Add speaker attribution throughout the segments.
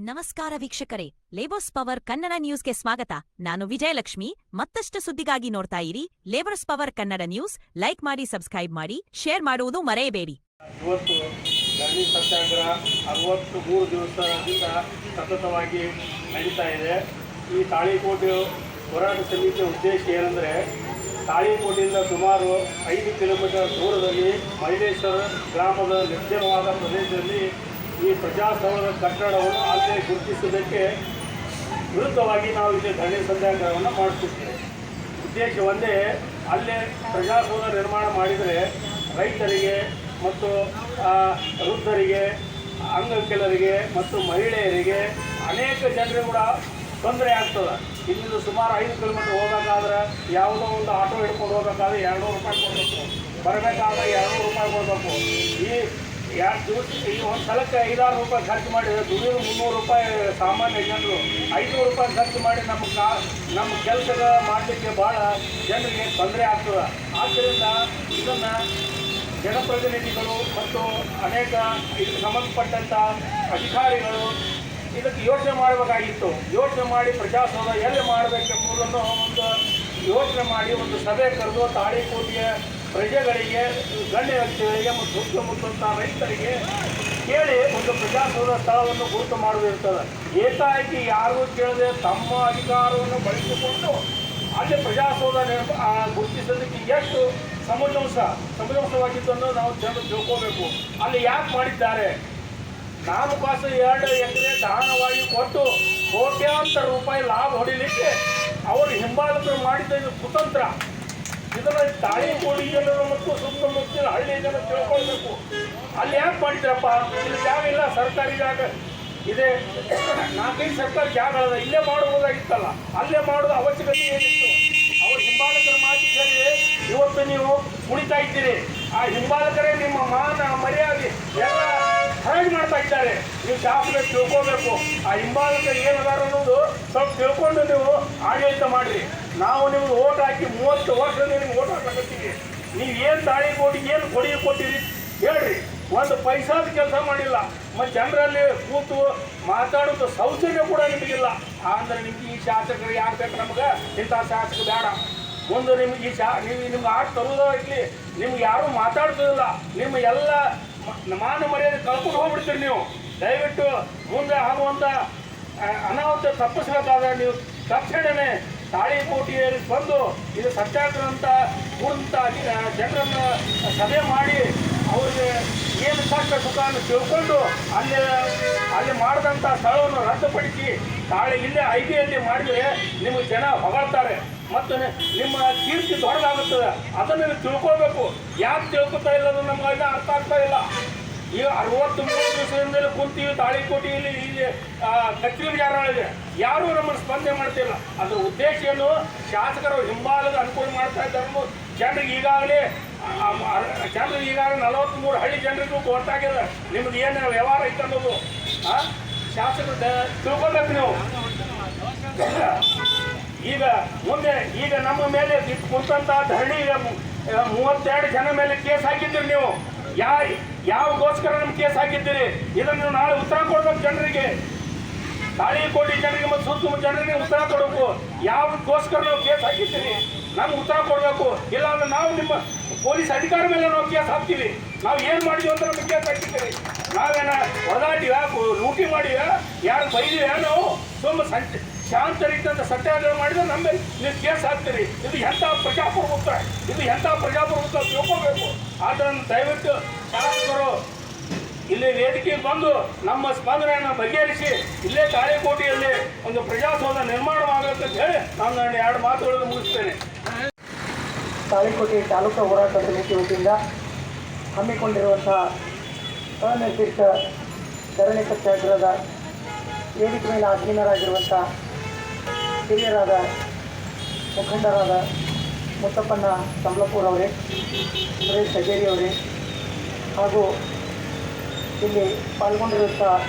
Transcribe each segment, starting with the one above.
Speaker 1: ನಮಸ್ಕಾರ ವೀಕ್ಷಕರೇ, labours power Kannada ನ್ಯೂಸ್ಗೆ ಸ್ವಾಗತ. ನಾನು ವಿಜಯಲಕ್ಷ್ಮಿ. ಮತ್ತಷ್ಟು ಸುದ್ದಿಗಾಗಿ ನೋಡ್ತಾ ಇರಿ labours power Kannada news. Like ಮಾಡಿ, ಸಬ್ಸ್ಕ್ರೈಬ್ ಮಾಡಿ, ಶೇರ್ ಮಾಡುವುದು ಮರೆಯಬೇಡಿ.
Speaker 2: ಇವತ್ತು ಧರಣಿ ಸತ್ಯಾಗ್ರಹ 63 ದಿವಸದಿಂದ ಸತತವಾಗಿ ನಡೀತಾ ಇದೆ. ಈ ತಾಳಿಕೋಟೆ ಹೋರಾಟ ಸಮಿತಿಯ ಉದ್ದೇಶ ಏನೆಂದರೆ, ತಾಳಿಕೋಟೆಯಿಂದ ಸುಮಾರು 5 ಕಿಲೋಮೀಟರ್ ದೂರದಲ್ಲಿ ಮೈಲೇಶ್ವರ ಗ್ರಾಮದ ನಿರ್ಜನವಾದ ಪ್ರದೇಶದಲ್ಲಿ ಈ ಪ್ರಜಾಸೌಧ ಕಟ್ಟಡವನ್ನು ಅಲ್ಲೇ ಗುರುತಿಸುವುದಕ್ಕೆ ವಿರುದ್ಧವಾಗಿ ನಾವು ಇಲ್ಲಿ ಧರಣಿ ಸತ್ಯಾಗ್ರಹವನ್ನು ಮಾಡುತ್ತಿದ್ದೇವೆ. ಉದ್ದೇಶ ಒಂದೇ, ಅಲ್ಲೇ ಪ್ರಜಾಸೌಧ ನಿರ್ಮಾಣ ಮಾಡಿದರೆ ರೈತರಿಗೆ ಮತ್ತು ವೃದ್ಧರಿಗೆ, ಅಂಗವಿಕಲರಿಗೆ ಮತ್ತು ಮಹಿಳೆಯರಿಗೆ ಅನೇಕ ಜನರಿಗೆ ಕೂಡ ತೊಂದರೆ ಆಗ್ತದೆ. ಇಲ್ಲಿಂದ ಸುಮಾರು 5 ಕಿಲೋಮೀಟರ್ ಹೋಗಬೇಕಾದ್ರೆ ಯಾವುದೋ ಒಂದು ಆಟೋ ಹಿಡ್ಕೊಂಡು ಹೋಗಬೇಕಾದ್ರೆ 200 ರೂಪಾಯಿ ಕೊಡಬೇಕು, ಬರಬೇಕಾದ್ರೆ 200 ರೂಪಾಯಿ ಕೊಡಬೇಕು. ಈ ಒಂದು ಸಲಕ್ಕೆ 5-6 ರೂಪಾಯಿ ಖರ್ಚು ಮಾಡಿದರೆ ದುಡಿಯೋದು 300 ರೂಪಾಯಿ ಸಾಮಾನ್ಯ ಜನರು. 500 ರೂಪಾಯಿ ಖರ್ಚು ಮಾಡಿ ನಮ್ಮ ಕೆಲಸ ಮಾಡಲಿಕ್ಕೆ ಭಾಳ ಜನರಿಗೆ ತೊಂದರೆ ಆಗ್ತದೆ. ಆದ್ದರಿಂದ ಇದನ್ನು ಜನಪ್ರತಿನಿಧಿಗಳು ಮತ್ತು ಅನೇಕ ಇದಕ್ಕೆ ಸಂಬಂಧಪಟ್ಟಂಥ ಅಧಿಕಾರಿಗಳು ಇದಕ್ಕೆ ಯೋಚನೆ ಮಾಡಬೇಕಾಗಿತ್ತು. ಯೋಚನೆ ಮಾಡಿ ಪ್ರಜಾಸೌಧ ಎಲ್ಲಿ ಮಾಡಬೇಕೆಂಬುದನ್ನು ಒಂದು ಯೋಚನೆ ಮಾಡಿ ಒಂದು ಸಭೆ ಕರೆದು ತಾಳಿಕೋಟೆಯ ಪ್ರಜೆಗಳಿಗೆ, ಗಣ್ಯ ವ್ಯಕ್ತಿಗಳಿಗೆ ಮತ್ತು ಸುತ್ತಮುತ್ತ ರೈತರಿಗೆ ಕೇಳಿ ಒಂದು ಪ್ರಜಾಸೌಧ ಸ್ಥಳವನ್ನು ಗುರುತು ಮಾಡೋದಿರ್ತದೆ. ಏಕಾಏಕಿ ಯಾರಿಗೂ ಕೇಳದೆ ತಮ್ಮ ಅಧಿಕಾರವನ್ನು ಬಳಸಿಕೊಂಡು ಅಲ್ಲಿ ಪ್ರಜಾಸೌಧ ಗುರುತಿಸೋದಕ್ಕೆ ಎಷ್ಟು ಸಮಂಜಸವಾಗಿದ್ದನ್ನು ನಾವು ಜನರು ತಿಳ್ಕೋಬೇಕು. ಅಲ್ಲಿ ಯಾಕೆ ಮಾಡಿದ್ದಾರೆ? ನಾಮಕಾಸು 2 ಎಕರೆ ದಾನವಾಗಿ ಕೊಟ್ಟು ಕೋಟ್ಯಾಂತರ ರೂಪಾಯಿ ಲಾಭ ಹೊಡಿಲಿಕ್ಕೆ ಅವರು ಹಿಂಬಾಲಕರು ಮಾಡಿದ್ದ ಇದು ಕುತಂತ್ರ. ಇದನ್ನು ತಾಳಿಕೋಟೆ ಜನರು ಮತ್ತು ಸುತ್ತಮುತ್ತಲಿನ ಹಳ್ಳಿ ಜನ ತಿಳ್ಕೊಳ್ಬೇಕು. ಅಲ್ಲಿ ಯಾಕೆ ಮಾಡಿದ್ರಪ್ಪ? ಇಲ್ಲಿ ಜಾಗ ಇಲ್ಲ, ಸರ್ಕಾರಿ ಜಾಗ ಇದೆ, 4-5 ಸರ್ಕಾರಿ ಜಾಗಗಳದ, ಇಲ್ಲೇ ಮಾಡಬಹುದಾಗಿತ್ತಲ್ಲ. ಅಲ್ಲೇ ಮಾಡೋದು ಅವಶ್ಯಕತೆ ಏನಿತ್ತು? ಅವ್ರ ಹಿಂಬಾಲಕರ ಮಾತು ಕೇಳಿ ಇವತ್ತು ನೀವು ಕುಣಿತಾ ಇದ್ದೀರಿ. ಆ ಹಿಂಬಾಲಕರೇ ನಿಮ್ಮ ಮಾನ ಮರ್ಯಾದೆ ಎಲ್ಲ ಹರಾಜು ಮಾಡ್ತಾ ಇದ್ದಾರೆ. ನೀವು ಶಾಸಕ ತಿಳ್ಕೋಬೇಕು. ಆ ಹಿಂಬಾಲಕರು ಏನದಾರ ಅನ್ನೋದು ಸ್ವಲ್ಪ ತಿಳ್ಕೊಂಡು ನೀವು ಆಡಳಿತ ಮಾಡಿರಿ. ನಾವು ನಿಮ್ಗೆ ಓಟ್ ಹಾಕಿ 30 ವರ್ಷದಿಂದ ನಿಮ್ಗೆ ಓಟ್ ಹಾಕತ್ತೀವಿ. ನೀವು ಏನು ತಾಳಿಕೋಟಿಗೆ ಏನು ಕೊಡುಗೆ ಕೊಟ್ಟಿರಿ ಹೇಳ್ರಿ. ಒಂದು ಪೈಸಾದ ಕೆಲಸ ಮಾಡಿಲ್ಲ. ಮತ್ತು ಜನರಲ್ಲಿ ಕೂತು ಮಾತಾಡೋದು ಸೌಜನ್ಯ ಕೂಡ ನಿಮಗಿಲ್ಲ. ಅಂದರೆ ನಿಮ್ಗೆ ಈ ಶಾಸಕರು ಯಾರು ಬೇಕು? ನಮ್ಗೆ ಇಂಥ ಶಾಸಕ ಬೇಡ. ಮುಂದೆ ನಿಮ್ಗೆ ನಿಮ್ಗೆ ಆಟ ತರುವುದೋ ಇರಲಿ, ನಿಮ್ಗೆ ಯಾರೂ ಮಾತಾಡ್ತಿಲ್ಲ. ನಿಮ್ಮ ಎಲ್ಲ ಮಾನ ಮರ್ಯಾದೆ ಕಳ್ಕೊಂಡು ಹೋಗ್ಬಿಡ್ತೀರಿ ನೀವು. ದಯವಿಟ್ಟು ಮುಂದೆ ಆಗುವಂಥ ಅನಾಹುತ ತಪ್ಪಿಸ್ಬೇಕಾದ್ರೆ ನೀವು ತಕ್ಷಣವೇ ತಾಳಿಕೋಟೆಯಲ್ಲಿ ಬಂದು ಇದು ಸತ್ಯಾಗ್ರಹ ಅಂತ ಕೂಡಿದಂಥ ಜನರನ್ನು ಸಭೆ ಮಾಡಿ ಅವ್ರಿಗೆ ಏನು ಕಷ್ಟ ಸುಖವನ್ನು ತಿಳ್ಕೊಂಡು ಅಲ್ಲಿ ಮಾಡಿದಂಥ ಸ್ಥಳವನ್ನು ರದ್ದುಪಡಿಸಿ ಇಲ್ಲೇ ಐಬಿಯಲ್ಲಿ ಮಾಡಿದರೆ ನಿಮಗೆ ಜನ ಹೊಗಳ್ತಾರೆ ಮತ್ತು ನಿಮ್ಮ ಕೀರ್ತಿ ದೊಡ್ಡದಾಗುತ್ತದೆ. ಅದನ್ನು ನೀವು ತಿಳ್ಕೊಳ್ಬೇಕು. ಯಾಕೆ ತಿಳ್ಕೊತಾ ಇಲ್ಲ ಅದು ನಮ್ಗೆ ಅರ್ಥ ಆಗ್ತಾ ಇಲ್ಲ. ಈಗ 63 ದಿವಸದಿಂದಲೇ ಕುಂತೀವಿ ತಾಳಿಕೋಟೆಯಲ್ಲಿ, ಇಲ್ಲಿ ಕಚೇರಿ ವಿಚಾರಗಳಿದೆ, ಯಾರೂ ನಮ್ಮನ್ನು ಸ್ಪಂದನೆ ಮಾಡ್ತಿಲ್ಲ. ಅದರ ಉದ್ದೇಶ ಏನು? ಶಾಸಕರು ಹಿಂಬಾಲದ ಅನುಕೂಲ ಮಾಡ್ತಾ ಇದ್ದಾರೆ. ಜನರಿಗೆ ಈಗಾಗಲೇ 43 ಹಳ್ಳಿ ಜನರಿಗೂ ಗೊತ್ತಾಗಿದೆ ನಿಮ್ದು ಏನು ವ್ಯವಹಾರ ಐತೆ ಅನ್ನೋದು. ಶಾಸಕರು ತಿಳ್ಕೊಬೇಕು ನೀವು. ಈಗ ನಮ್ಮ ಮೇಲೆ ಕುಂತಂಥ ಧರಣಿ 32 ಜನ ಮೇಲೆ ಕೇಸ್ ಹಾಕಿದ್ದೀರಿ ನೀವು. ಯಾವಗೋಸ್ಕರ ನಮ್ಮ ಕೇಸ್ ಹಾಕಿದ್ದೀರಿ? ಇದನ್ನು ನಾಳೆ ಉತ್ತರ ಕೊಡ್ಬೇಕು ಜನರಿಗೆ, ತಾಳಿಕೋಟೆ ಜನರಿಗೆ ಮತ್ತು ಸುತ್ತಮುತ್ತ ಜನರಿಗೆ ಉತ್ತರ ಕೊಡಬೇಕು. ಯಾವಗೋಸ್ಕರ ನಾವು ಕೇಸ್ ಹಾಕಿದ್ದೀರಿ ನಮ್ಗೆ ಉತ್ತರ ಕೊಡಬೇಕು. ಇಲ್ಲಾಂದ್ರೆ ನಾವು ನಿಮ್ಮ ಪೊಲೀಸ್ ಅಧಿಕಾರ ಮೇಲೆ ನಾವು ಕೇಸ್ ಹಾಕ್ತೀವಿ. ನಾವು ಏನು ಮಾಡಿದ್ವಿ ಅಂತ ನಮಗೆ ಕೇಸ್ ಹಾಕಿದ್ದೀರಿ. ನಾವೇನ ಹೊಡೆದಾಟಿವ, ಲೂಟಿ ಮಾಡಿವ, ಯಾರು ಬೈದಿವ? ನಾವು ಶಾಂತ ರೀತಿಯಿಂದ ಸತ್ಯಾಗ್ರಹ ಮಾಡಿದ್ರೆ ನಮ್ಮ ಮೇಲೆ ನೀವು ಕೇಸ್ ಹಾಕ್ತೀರಿ. ಇದು ಎಂಥ ಪ್ರಜಾಪ್ರಭುತ್ವ? ತಿಳ್ಕೋಬೇಕು. ಆದ್ದರಿಂದ ದಯವಿಟ್ಟು ಶಾಸಕರು ಇಲ್ಲಿ ವೇದಿಕೆಗೆ ಬಂದು ನಮ್ಮ ಸ್ಪಂದನೆಯನ್ನು ಬಗೆಹರಿಸಿ ಇಲ್ಲೇ ತಾಳಿಕೋಟೆಯಲ್ಲಿ ಒಂದು ಪ್ರಜಾಸೌಧ ನಿರ್ಮಾಣವಾಗುತ್ತೆ ಅಂತ ಹೇಳಿ ನಾನು 2 ಮಾತುಗಳನ್ನು ಮುಗಿಸ್ತೇನೆ.
Speaker 3: ತಾಳಿಕೋಟೆ ತಾಲೂಕು ಹೋರಾಟ ಸಮಿತಿ ವತಿಯಿಂದ ಹಮ್ಮಿಕೊಂಡಿರುವಂತಹ ಅನಿರ್ದಿಷ್ಟ ಧರಣಿ ಸತ್ಯಾಗ್ರಹದ ವೇದಿಕೆ ಮೇಲೆ ಆಧೀನರಾಗಿರುವಂಥ ಹಿರಿಯರಾದ ಮುಖಂಡರಾದ ಮುತ್ತಪ್ಪಣ್ಣ ಕಮಲಾಪುರ ಅವರೇ, ಸುರೇಶ್ ಸಜೇರಿ ಅವರೇ, ಹಾಗೂ ಇಲ್ಲಿ ಪಾಲ್ಗೊಂಡಿರುವಂಥ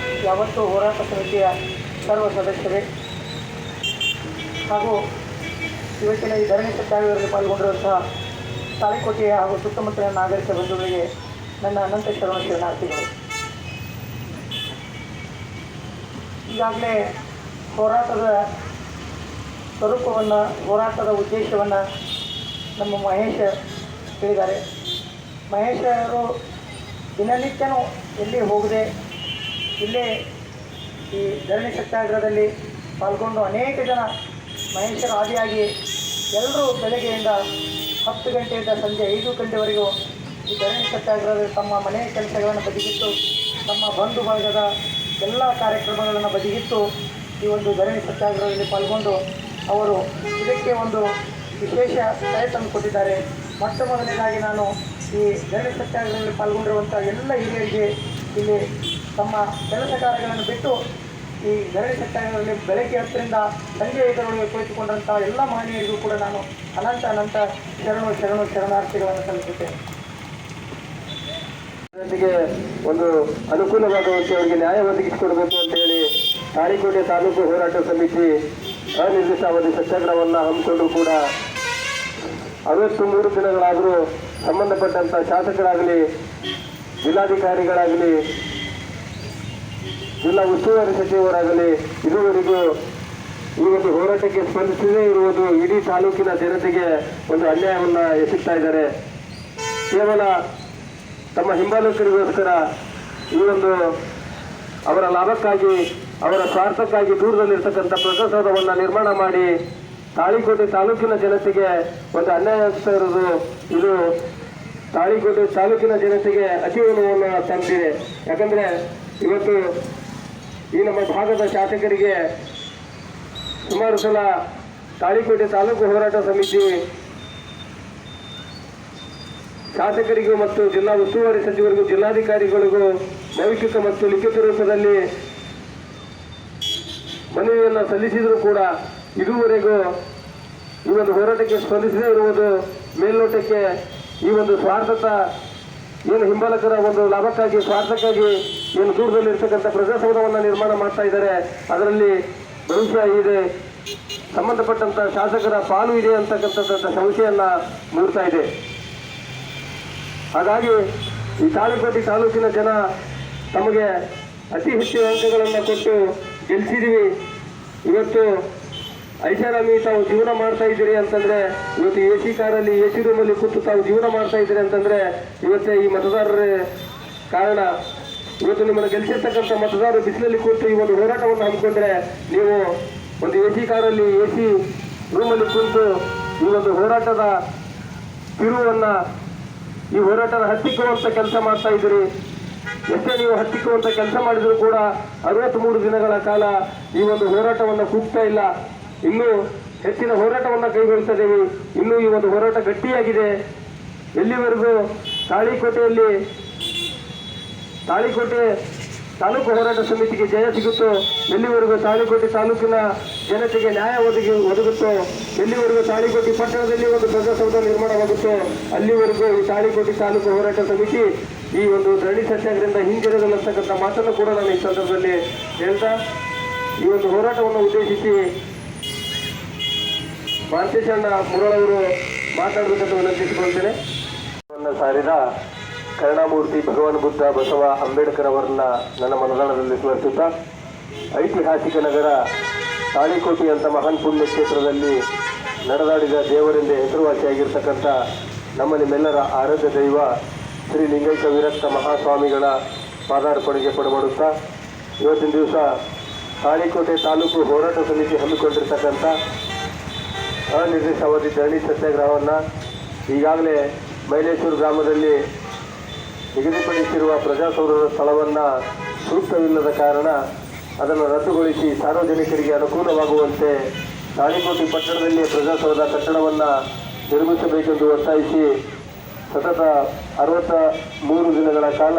Speaker 3: ಯಾವತ್ತೂ ಹೋರಾಟ ಸಮಿತಿಯ ಸರ್ವ ಸದಸ್ಯರೇ, ಹಾಗೂ ಇವತ್ತಿನ ಈ ಧರಣಿ ಸತ್ಯಾಗ್ರಹದಲ್ಲಿ ಪಾಲ್ಗೊಂಡಿರುವಂಥ ತಾಳಿಕೋಟೆಯ ಹಾಗೂ ಸುತ್ತಮುತ್ತಲಿನ ನಾಗರಿಕ ಬಂಧುಗಳಿಗೆ ನನ್ನ ಅನಂತ ಶರಣಾರ್ಥಿಗಳು. ಈಗಾಗಲೇ ಹೋರಾಟದ ಸ್ವರೂಪವನ್ನು, ಹೋರಾಟದ ಉದ್ದೇಶವನ್ನು ನಮ್ಮ ಮಹೇಶ್ ಹೇಳಿದ್ದಾರೆ. ಮಹೇಶ್ ಅವರು ದಿನನಿತ್ಯನೂ ಎಲ್ಲಿ ಹೋಗದೆ ಇಲ್ಲೇ ಈ ಧರಣಿ ಸತ್ಯಾಗ್ರಹದಲ್ಲಿ ಪಾಲ್ಗೊಂಡು ಅನೇಕ ಜನ ಮಹೇಶರ ಆದಿಯಾಗಿ ಎಲ್ಲರೂ ಬೆಳಗ್ಗೆಯಿಂದ 10 ಗಂಟೆಯಿಂದ ಸಂಜೆ 5 ಗಂಟೆವರೆಗೂ ಈ ಧರಣಿ ಸತ್ಯಾಗ್ರಹದಲ್ಲಿ ತಮ್ಮ ಮನೆಯ ಕೆಲಸಗಳನ್ನು ಬದಿಗಿಟ್ಟು, ತಮ್ಮ ಬಂಧು ಬಳಗದ ಎಲ್ಲ ಕಾರ್ಯಕ್ರಮಗಳನ್ನು ಬದಿಗಿಟ್ಟು ಈ ಒಂದು ಧರಣಿ ಸತ್ಯಾಗ್ರಹದಲ್ಲಿ ಪಾಲ್ಗೊಂಡು ಅವರು ಇದಕ್ಕೆ ಒಂದು ವಿಶೇಷ ಪ್ರಯತ್ನ ಕೊಟ್ಟಿದ್ದಾರೆ. ಮೊಟ್ಟ ಮೊದಲನೇದಾಗಿ ನಾನು ಈ ಧರಣಿ ಸತ್ಯಾಗ್ರಹದಲ್ಲಿ ಪಾಲ್ಗೊಂಡಿರುವಂಥ ಎಲ್ಲ ಹಿರಿಯರಿಗೆ ಇಲ್ಲಿ ತಮ್ಮ ಕೆಲಸ ಕಾರ್ಯಗಳನ್ನು ಬಿಟ್ಟು ಈ ಧರಣಿ ಸತ್ಯಾಗ್ರಹದಲ್ಲಿ ಬೆಳಗ್ಗೆ 10ರಿಂದ ಸಂಜೆ 5ರೊಳಗೆ ಕುಳಿತುಕೊಂಡಂಥ ಎಲ್ಲ ಮಹನೀಯರಿಗೂ ಕೂಡ ನಾನು ಅನಂತ ಶರಣಾರ್ಥಿಗಳನ್ನು ಸಲ್ಲಿಸುತ್ತೇನೆ.
Speaker 4: ಜನತೆಗೆ ಒಂದು ಅನುಕೂಲವಾಗುವಂತೆ ಅವರಿಗೆ ನ್ಯಾಯ ಒದಗಿಸಿಕೊಡಬೇಕು ಅಂತ ಹೇಳಿ ತಾಳಿಕೋಟೆ ತಾಲೂಕು ಹೋರಾಟ ಸಮಿತಿ ಅನಿರ್ದಿಷ್ಟಾವಧಿ ಸತ್ಯಾಗ್ರಹವನ್ನು ಹಮ್ಮಿಕೊಂಡ್ರು ಕೂಡ 63 ದಿನಗಳಾದರೂ ಸಂಬಂಧಪಟ್ಟಂಥ ಶಾಸಕರಾಗಲಿ, ಜಿಲ್ಲಾಧಿಕಾರಿಗಳಾಗಲಿ, ಜಿಲ್ಲಾ ಉಸ್ತುವಾರಿ ಸಚಿವರಾಗಲಿ ಇದುವರೆಗೂ ಈ ಒಂದು ಹೋರಾಟಕ್ಕೆ ಸ್ಪಂದಿಸದೇ ಇರುವುದು ಇಡೀ ತಾಲೂಕಿನ ಜನತೆಗೆ ಒಂದು ಅನ್ಯಾಯವನ್ನು ಎಸಗ್ತಾ ಇದ್ದಾರೆ. ಕೇವಲ ತಮ್ಮ ಹಿಂಬಾಲಕರಿಗೋಸ್ಕರ ಈ ಒಂದು ಅವರ ಲಾಭಕ್ಕಾಗಿ, ಅವರ ಸ್ವಾರ್ಥಕ್ಕಾಗಿ ದೂರದಲ್ಲಿರ್ತಕ್ಕಂಥ ಪ್ರಜಾಸೌಧವನ್ನು ನಿರ್ಮಾಣ ಮಾಡಿ ತಾಳಿಕೋಟೆ ತಾಲೂಕಿನ ಜನತೆಗೆ ಒಂದು ಅನ್ಯಾಯ ಆಗ್ತಾ ಇರೋದು ಇದು ತಾಳಿಕೋಟೆ ತಾಲೂಕಿನ ಜನತೆಗೆ ಅತೀವನವನ್ನು ತಂದಿದೆ. ಯಾಕಂದರೆ ಇವತ್ತು ಈ ನಮ್ಮ ಭಾಗದ ಶಾಸಕರಿಗೆ ಸುಮಾರು ಸಲ ತಾಳಿಕೋಟೆ ತಾಲೂಕು ಹೋರಾಟ ಸಮಿತಿ ಶಾಸಕರಿಗೂ ಮತ್ತು ಜಿಲ್ಲಾ ಉಸ್ತುವಾರಿ ಸಚಿವರಿಗೂ, ಜಿಲ್ಲಾಧಿಕಾರಿಗಳಿಗೂ ಮೌಖಿಕ ಮತ್ತು ಲಿಖಿತ ರೂಪದಲ್ಲಿ ಮನವಿಯನ್ನು ಸಲ್ಲಿಸಿದರೂ ಕೂಡ ಇದುವರೆಗೂ ಈ ಒಂದು ಹೋರಾಟಕ್ಕೆ ಸ್ಪಂದಿಸದೇ ಇರುವುದು ಮೇಲ್ನೋಟಕ್ಕೆ ಈ ಒಂದು ಸ್ವಾರ್ಥತ ಏನು ಹಿಂಬಾಲಕರ ಒಂದು ಲಾಭಕ್ಕಾಗಿ, ಸ್ವಾರ್ಥಕ್ಕಾಗಿ ಏನು ದೂರದಲ್ಲಿರ್ತಕ್ಕಂಥ ಪ್ರಜಾಸೌಧವನ್ನು ನಿರ್ಮಾಣ ಮಾಡ್ತಾ ಇದ್ದಾರೆ, ಅದರಲ್ಲಿ ಭವಿಷ್ಯ ಇದೆ, ಸಂಬಂಧಪಟ್ಟಂಥ ಶಾಸಕರ ಪಾಲು ಇದೆ ಅಂತಕ್ಕಂಥ ಸಂಶಯವನ್ನು ಮೂಡ್ತಾ ಇದೆ. ಹಾಗಾಗಿ ಈ ತಾಳಿಕೋಟೆ ತಾಲೂಕಿನ ಜನ ತಮಗೆ ಅತಿ ಹೆಚ್ಚು ಅಂಕಗಳನ್ನು ಕೊಟ್ಟು ಗೆಲ್ಲಿಸಿದ್ದೀವಿ, ಇವತ್ತು ಐಷಾರಾಮಿ ತಾವು ಜೀವನ ಮಾಡ್ತಾ ಇದ್ದೀರಿ ಅಂತಂದರೆ, ಇವತ್ತು ಎ ಸಿ ಕಾರಲ್ಲಿ ಎ ಸಿ ರೂಮಲ್ಲಿ ಕೂತು ತಾವು ಜೀವನ ಮಾಡ್ತಾ ಇದ್ದೀರಿ ಅಂತಂದರೆ ಇವತ್ತೇ ಈ ಮತದಾರರ ಕಾರಣ. ಇವತ್ತು ನಿಮ್ಮನ್ನು ಗೆಲ್ಲಿಸಿರ್ತಕ್ಕಂಥ ಮತದಾರರು ಬಿಸಿಲಲ್ಲಿ ಕೂತು ಈ ಒಂದು ಹೋರಾಟವನ್ನು ಹಮ್ಮಿಕೊಂಡ್ರೆ, ನೀವು ಒಂದು ಎ ಸಿ ಕಾರಲ್ಲಿ ಎ ಸಿ ರೂಮಲ್ಲಿ ಕೂತು ಈ ಒಂದು ಹೋರಾಟದ ತಿರುವನ್ನು, ಈ ಹೋರಾಟದ ಹತ್ತಿಕ್ಕುವಂಥ ಕೆಲಸ ಮಾಡ್ತಾ ಇದ್ದೀರಿ. ಎಷ್ಟೇ ನೀವು ಹತ್ತಿಕ್ಕುವಂಥ ಕೆಲಸ ಮಾಡಿದರೂ ಕೂಡ 63 ದಿನಗಳ ಕಾಲ ಈ ಒಂದು ಹೋರಾಟವನ್ನು ಕೂಗ್ತಾ ಇಲ್ಲ. ಇನ್ನೂ ಹೆಚ್ಚಿನ ಹೋರಾಟವನ್ನು ಕೈಗೊಳ್ತಿದ್ದೇವೆ. ಇನ್ನೂ ಈ ಒಂದು ಹೋರಾಟ ಗಟ್ಟಿಯಾಗಿದೆ. ಎಲ್ಲಿವರೆಗೂ ತಾಳಿಕೋಟೆ ತಾಲೂಕು ಹೋರಾಟ ಸಮಿತಿಗೆ ಜಯ ಸಿಗುತ್ತೋ, ಎಲ್ಲಿವರೆಗೂ ತಾಳಿಕೋಟೆ ತಾಲೂಕಿನ ಜನತೆಗೆ ನ್ಯಾಯ ಒದಗುತ್ತೋ, ಎಲ್ಲಿವರೆಗೂ ತಾಳಿಕೋಟೆ ಪಟ್ಟಣದಲ್ಲಿ ಒಂದು ಪ್ರಜಾಸೌಧ ನಿರ್ಮಾಣವಾಗುತ್ತೋ, ಅಲ್ಲಿವರೆಗೂ ಈ ತಾಳಿಕೋಟೆ ತಾಲೂಕು ಹೋರಾಟ ಸಮಿತಿ ಈ ಒಂದು ಧರಣಿ ಸತ್ಯಾಗ್ರಹದಿಂದ ಹಿಂಜರಿದಲ್ಲಂತಕ್ಕಂಥ ಮಾತನ್ನು ಕೂಡ ನಾನು ಈ ಸಂದರ್ಭದಲ್ಲಿ ಹೇಳ್ತಾ, ಈ ಒಂದು ಹೋರಾಟವನ್ನು ಉದ್ದೇಶಿಸಿ ಮಾಂತೇಶಣ್ಣ ಮುರಳವರು ಮಾತಾಡಬೇಕಂತ ವಿನಂತಿಸಿಕೊಳ್ತೇನೆ. ಸಾರಿದ ಕರುಣಾಮೂರ್ತಿ ಭಗವಾನ್ ಬುದ್ಧ ಬಸವ ಅಂಬೇಡ್ಕರ್ ಅವರನ್ನ ನನ್ನ ಮನದಾಳದಲ್ಲಿ ಸ್ಮರಿಸುತ್ತಾ, ಐತಿಹಾಸಿಕ ನಗರ ತಾಳಿಕೋಟೆ ಅಂತ ಮಹಾನ್ ಪುಣ್ಯ ಕ್ಷೇತ್ರದಲ್ಲಿ ನಡೆದಾಡಿದ ದೇವರೆಂದೇ ಹೆಸರುವಾಸಿಯಾಗಿರ್ತಕ್ಕಂಥ ನಮ್ಮ ನಿಮ್ಮೆಲ್ಲರ ಆರಾಧ್ಯ ದೈವ ಶ್ರೀ ಲಿಂಗೈಕ ವಿರಕ್ತ ಮಹಾಸ್ವಾಮಿಗಳ ಪಾದಾರ್ಪಣೆಗೆ ಪಡಮಾಡುತ್ತಾ, ಇವತ್ತಿನ ದಿವಸ ತಾಳಿಕೋಟೆ ತಾಲೂಕು ಹೋರಾಟ ಸಮಿತಿ ಹಮ್ಮಿಕೊಂಡಿರ್ತಕ್ಕಂಥ ಅನಿರ್ದಿಷ್ಟಾವಧಿ ಧರಣಿ ಸತ್ಯಾಗ್ರಹವನ್ನು ಈಗಾಗಲೇ ಮೈಲೇಶ್ವರ ಗ್ರಾಮದಲ್ಲಿ ನಿಗದಿಪಡಿಸಿರುವ ಪ್ರಜಾಸೌಧದ ಸ್ಥಳವನ್ನು ಸೂಕ್ತವಿಲ್ಲದ ಕಾರಣ ಅದನ್ನು ರದ್ದುಗೊಳಿಸಿ ಸಾರ್ವಜನಿಕರಿಗೆ ಅನುಕೂಲವಾಗುವಂತೆ ತಾಳಿಕೋಟೆ ಪಟ್ಟಣದಲ್ಲಿ ಪ್ರಜಾಸೌಧ ಕಟ್ಟಡವನ್ನು ನಿರ್ಮಿಸಬೇಕೆಂದು ಒತ್ತಾಯಿಸಿ ಸತತ 63 ದಿನಗಳ ಕಾಲ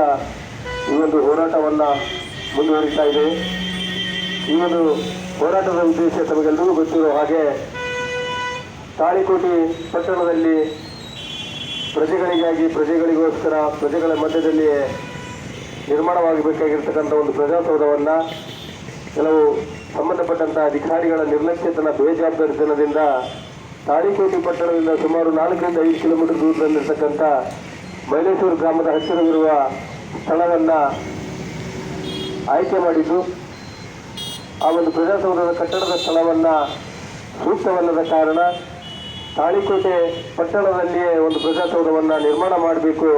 Speaker 4: ಈ ಒಂದು ಹೋರಾಟವನ್ನು ಮುಂದುವರಿಸ್ತಾ ಇದೆ. ಈ ಒಂದು ಹೋರಾಟದ ಉದ್ದೇಶ ತಮಗೆಲ್ಲರಿಗೂ ಗೊತ್ತಿರೋ ಹಾಗೆ, ತಾಳಿಕೋಟೆ ಪಟ್ಟಣದಲ್ಲಿ ಪ್ರಜೆಗಳಿಗಾಗಿ, ಪ್ರಜೆಗಳಿಗೋಸ್ಕರ, ಪ್ರಜೆಗಳ ಮಧ್ಯದಲ್ಲಿ ನಿರ್ಮಾಣವಾಗಬೇಕಾಗಿರ್ತಕ್ಕಂಥ ಒಂದು ಪ್ರಜಾಸೌಧವನ್ನು ಕೆಲವು ಸಂಬಂಧಪಟ್ಟಂಥ ಅಧಿಕಾರಿಗಳ ನಿರ್ಲಕ್ಷ್ಯತನ, ಬೇಜವಾಬ್ದಾರಿತನದಿಂದ ತಾಳಿಕೋಟೆ ಪಟ್ಟಣದಿಂದ ಸುಮಾರು 4 ರಿಂದ 5 ಕಿಲೋಮೀಟರ್ ದೂರದಲ್ಲಿರ್ತಕ್ಕಂಥ ಮೈಲೇಶ್ವರ ಗ್ರಾಮದ ಹತ್ತಿರವಿರುವ ಸ್ಥಳವನ್ನು ಆಯ್ಕೆ ಮಾಡಿದ್ದು, ಆ ಒಂದು ಪ್ರಜಾಸೌಧದ ಕಟ್ಟಡದ ಸ್ಥಳವನ್ನು ಸೂಕ್ತವಲ್ಲದ ಕಾರಣ ತಾಳಿಕೋಟೆ ಪಟ್ಟಣದಲ್ಲಿಯೇ ಒಂದು ಪ್ರಜಾಸೌಧವನ್ನು ನಿರ್ಮಾಣ ಮಾಡಬೇಕು.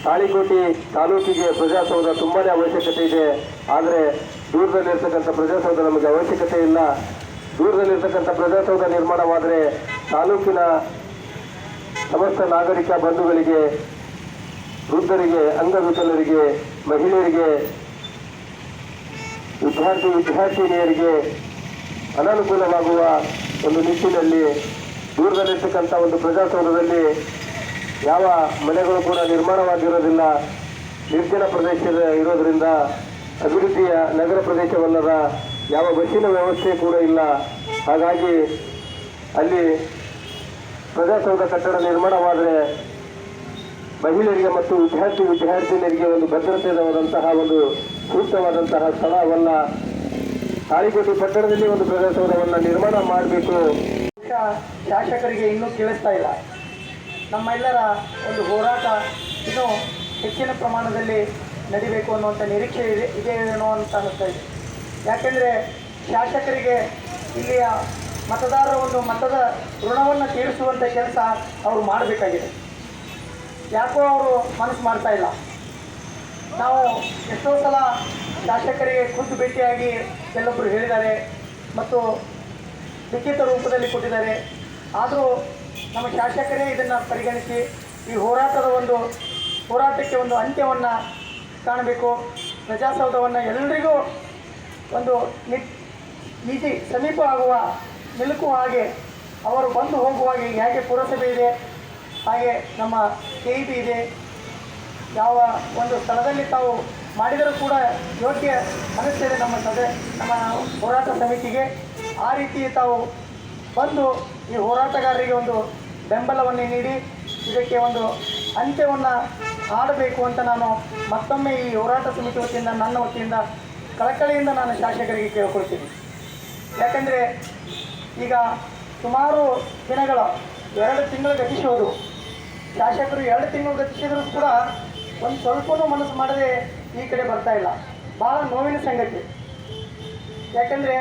Speaker 4: ತಾಳಿಕೋಟೆ ತಾಲೂಕಿಗೆ ಪ್ರಜಾಸೌಧ ತುಂಬಾ ಅವಶ್ಯಕತೆ ಇದೆ. ಆದರೆ ದೂರದಲ್ಲಿರ್ತಕ್ಕಂಥ ಪ್ರಜಾಸೌಧ ನಮಗೆ ಅವಶ್ಯಕತೆ ಇಲ್ಲ. ದೂರದಲ್ಲಿರ್ತಕ್ಕಂಥ ಪ್ರಜಾಸೌಧ ನಿರ್ಮಾಣವಾದರೆ ತಾಲೂಕಿನ ಸಮಸ್ತ ನಾಗರಿಕ ಬಂಧುಗಳಿಗೆ, ವೃದ್ಧರಿಗೆ, ಅಂಗವಿಕಲರಿಗೆ, ಮಹಿಳೆಯರಿಗೆ, ವಿದ್ಯಾರ್ಥಿನಿಯರಿಗೆ ಅನಾನುಕೂಲವಾಗುವ ಒಂದು ನಿಟ್ಟಿನಲ್ಲಿ ದೂರದಲ್ಲಿರ್ತಕ್ಕಂಥ ಒಂದು ಪ್ರಜಾಸೌಧದಲ್ಲಿ ಯಾವ ಮನೆಗಳು ಕೂಡ ನಿರ್ಮಾಣವಾಗಿರೋದಿಲ್ಲ. ನಿರ್ಜನ ಪ್ರದೇಶ ಇರೋದರಿಂದ ಅಭಿವೃದ್ಧಿಯ ನಗರ ಪ್ರದೇಶವಲ್ಲದ ಯಾವ ಬಸ್ಸಿನ ವ್ಯವಸ್ಥೆ ಕೂಡ ಇಲ್ಲ. ಹಾಗಾಗಿ ಅಲ್ಲಿ ಪ್ರಜಾಸೌಧ ಕಟ್ಟಡ ನಿರ್ಮಾಣವಾದರೆ ಮಹಿಳೆಯರಿಗೆ ಮತ್ತು ವಿದ್ಯಾರ್ಥಿನಿಯರಿಗೆ ಒಂದು ಭದ್ರತೆಯಾದಂತಹ ಒಂದು ಸೂಕ್ತವಾದಂತಹ ಸ್ಥಳವಲ್ಲ. ತಾಳಿಕೋಟೆ ಪಟ್ಟಣದಲ್ಲಿ ಒಂದು ಪ್ರಜಾಸೌಧವನ್ನು ನಿರ್ಮಾಣ ಮಾಡಬೇಕು.
Speaker 3: ಶಾಸಕರಿಗೆ ಇನ್ನೂ ಕೇಳಿಸ್ತಾ ಇಲ್ಲ. ನಮ್ಮೆಲ್ಲರ ಒಂದು ಹೋರಾಟ ಇನ್ನೂ ಹೆಚ್ಚಿನ ಪ್ರಮಾಣದಲ್ಲಿ ನಡಿಬೇಕು ಅನ್ನುವಂಥ ನಿರೀಕ್ಷೆ ಇದೆಯೇನೋ ಅಂತ ಅನ್ನಿಸ್ತಾ ಇದೆ. ಯಾಕೆಂದರೆ ಶಾಸಕರಿಗೆ ಇಲ್ಲಿಯ ಮತದಾರರ ಒಂದು ಮತದ ಋಣವನ್ನು ತೀರಿಸುವಂಥ ಕೆಲಸ ಅವರು ಮಾಡಬೇಕಾಗಿದೆ. ಯಾಕೋ ಅವರು ಮನಸ್ಸು ಮಾಡ್ತಾ ಇಲ್ಲ. ನಾವು ಎಷ್ಟೋ ಸಲ ಶಾಸಕರಿಗೆ ಖುದ್ದು ಭೇಟಿಯಾಗಿ ಕೆಲವೊಬ್ಬರು ಹೇಳಿದ್ದಾರೆ ಮತ್ತು ಲಿಖಿತ ರೂಪದಲ್ಲಿ ಕೊಟ್ಟಿದ್ದಾರೆ. ಆದರೂ ನಮ್ಮ ಶಾಸಕರೇ ಇದನ್ನು ಪರಿಗಣಿಸಿ ಈ ಹೋರಾಟಕ್ಕೆ ಒಂದು ಅಂತ್ಯವನ್ನು ಕಾಣಬೇಕು. ಪ್ರಜಾಸೌಧವನ್ನು ಎಲ್ಲರಿಗೂ ಒಂದು ಈಸಿ ಸಮೀಪ ಆಗುವ ನಿಲುಕುವ ಹಾಗೆ, ಅವರು ಬಂದು ಹೋಗುವಾಗೆ ಹೇಗೆ ಪುರಸಭೆ ಇದೆ, ಹಾಗೆ ನಮ್ಮ KEB ಇದೆ, ಯಾವ ಒಂದು ಸ್ಥಳದಲ್ಲಿ ತಾವು ಮಾಡಿದರೂ ಕೂಡ ಯೋಗ್ಯ ಅನಿಸ್ತದೆ ನಮ್ಮ ಹೋರಾಟ ಸಮಿತಿಗೆ. ಆ ರೀತಿ ತಾವು ಬಂದು ಈ ಹೋರಾಟಗಾರರಿಗೆ ಒಂದು ಬೆಂಬಲವನ್ನು ನೀಡಿ ಇದಕ್ಕೆ ಒಂದು ಅಂತ್ಯವನ್ನು ಆಡಬೇಕು ಅಂತ ನಾನು ಮತ್ತೊಮ್ಮೆ ಈ ಹೋರಾಟ ಸಮಿತಿ ವತಿಯಿಂದ, ನನ್ನ ವತಿಯಿಂದ ಕಳಕಳಿಯಿಂದ ನಾನು ಶಾಸಕರಿಗೆ ಕೇಳ್ಕೊಳ್ತೀನಿ. ಯಾಕಂದರೆ ಈಗ ಸುಮಾರು ದಿನಗಳು 2 ತಿಂಗಳು ಗತಿಸೋದು. ಶಾಸಕರು 2 ತಿಂಗಳು ಗತಿಸಿದರೂ ಕೂಡ ಒಂದು ಸ್ವಲ್ಪನೂ ಮನಸ್ಸು ಮಾಡದೆ ಈ ಕಡೆ ಬರ್ತಾ ಇಲ್ಲ. ಭಾಳ ನೋವಿನ ಸಂಗತಿ. ಯಾಕಂದರೆ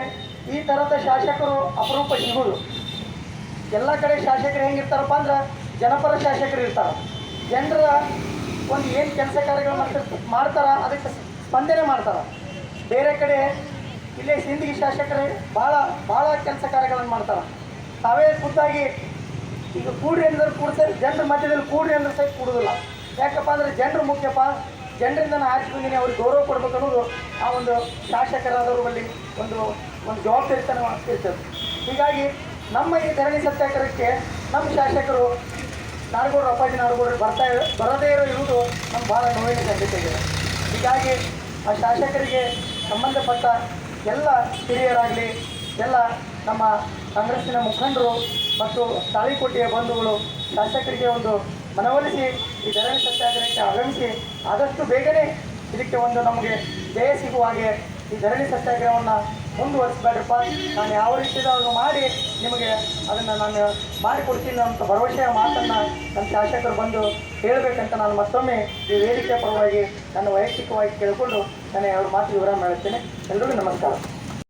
Speaker 3: ಈ ಥರದ ಶಾಸಕರು ಅಪರೂಪ ಸಿಗೋದು. ಎಲ್ಲ ಕಡೆ ಶಾಸಕರು ಹೆಂಗಿರ್ತಾರಪ್ಪ ಅಂದ್ರೆ ಜನಪರ ಶಾಸಕರು ಇರ್ತಾರೆ. ಜನರ ಒಂದು ಏನು ಕೆಲಸ ಕಾರ್ಯಗಳು ಮಾಡ್ತಾರ ಅದಕ್ಕೆ ಸ್ಪಂದನೆ ಮಾಡ್ತಾರೆ. ಬೇರೆ ಕಡೆ ಇಲ್ಲೇ ಸಿಂದಗಿ ಶಾಸಕರು ಭಾಳ ಕೆಲಸ ಕಾರ್ಯಗಳನ್ನು ಮಾಡ್ತಾರೆ. ತಾವೇ ಖುದ್ದಾಗಿ ಈಗ ಕೂಡ್ರಿ ಅಂದ್ರೆ ಕೂಡ್ತಾರೆ, ಜನರ ಮಧ್ಯದಲ್ಲಿ ಕೂಡ್ರಿ ಅಂದ್ರೆ ಸಹಿತ ಕೂಡೋದಿಲ್ಲ. ಯಾಕಪ್ಪ ಅಂದರೆ ಜನರು ಮುಖ್ಯಪ್ಪ, ಜನರಿಂದ ನಾನು ಆರಿಸಿ ಬಂದೀನಿ, ಅವ್ರಿಗೆ ಗೌರವ ಕೊಡ್ಬೇಕು ಅನ್ನೋದು ಆ ಒಂದು ಶಾಸಕರಾದವರಲ್ಲಿ ಒಂದು ಜವಾಬ್ದಾರಿತನ ಇರ್ತದೆ. ಹೀಗಾಗಿ ನಮ್ಮ ಈ ಧರಣಿ ಸತ್ಯಾಗ್ರಹಕ್ಕೆ ನಮ್ಮ ಶಾಸಕರು ಅಪ್ಪಾಜಿ ನಾಡಗೌಡರು ಬರದೇ ಇರುವುದು ನಮ್ಗೆ ಭಾಳ ನೋವಿನ ಸಂಗತಿ ಇದೆ. ಹೀಗಾಗಿ ಆ ಶಾಸಕರಿಗೆ ಸಂಬಂಧಪಟ್ಟ ಎಲ್ಲ ಹಿರಿಯರಾಗಲಿ, ಎಲ್ಲ ನಮ್ಮ ಕಾಂಗ್ರೆಸ್ಸಿನ ಮುಖಂಡರು ಮತ್ತು ತಾಳಿಕೋಟೆಯ ಬಂಧುಗಳು ಶಾಸಕರಿಗೆ ಒಂದು ಮನವೊಲಿಸಿ ಈ ಧರಣಿ ಸತ್ಯಾಗ್ರಹಕ್ಕೆ ಆಗಮಿಸಿ ಆದಷ್ಟು ಬೇಗನೆ ಇದಕ್ಕೆ ಒಂದು ನಮಗೆ ಜಯ ಸಿಗುವ ಹಾಗೆ ಈ ಧರಣಿ ಸತ್ಯಾಗ್ರಹವನ್ನು ಮುಂದುವರಿಸಬೇಡ್ರಪ್ಪ, ನಾನು ಯಾವ ರೀತಿಯಾಗಿ ಮಾಡಿ ನಿಮಗೆ ಅದನ್ನು ನಾನು ಮಾಡಿಕೊಡ್ತೀನಿ ಅಂತ ಭರವಸೆಯ ಮಾತನ್ನು ನಮ್ಮ ಶಾಸಕರು ಬಂದು ಹೇಳಬೇಕಂತ ನಾನು ಮತ್ತೊಮ್ಮೆ ಈ ವೇದಿಕೆ ಪರವಾಗಿ ನನ್ನ ವೈಯಕ್ತಿಕವಾಗಿ ಕೇಳಿಕೊಂಡು ನಾನು ಅವ್ರ ಮಾತು ವಿವರ ಮಾಡುತ್ತೇನೆ. ಎಲ್ಲರಿಗೂ ನಮಸ್ಕಾರ.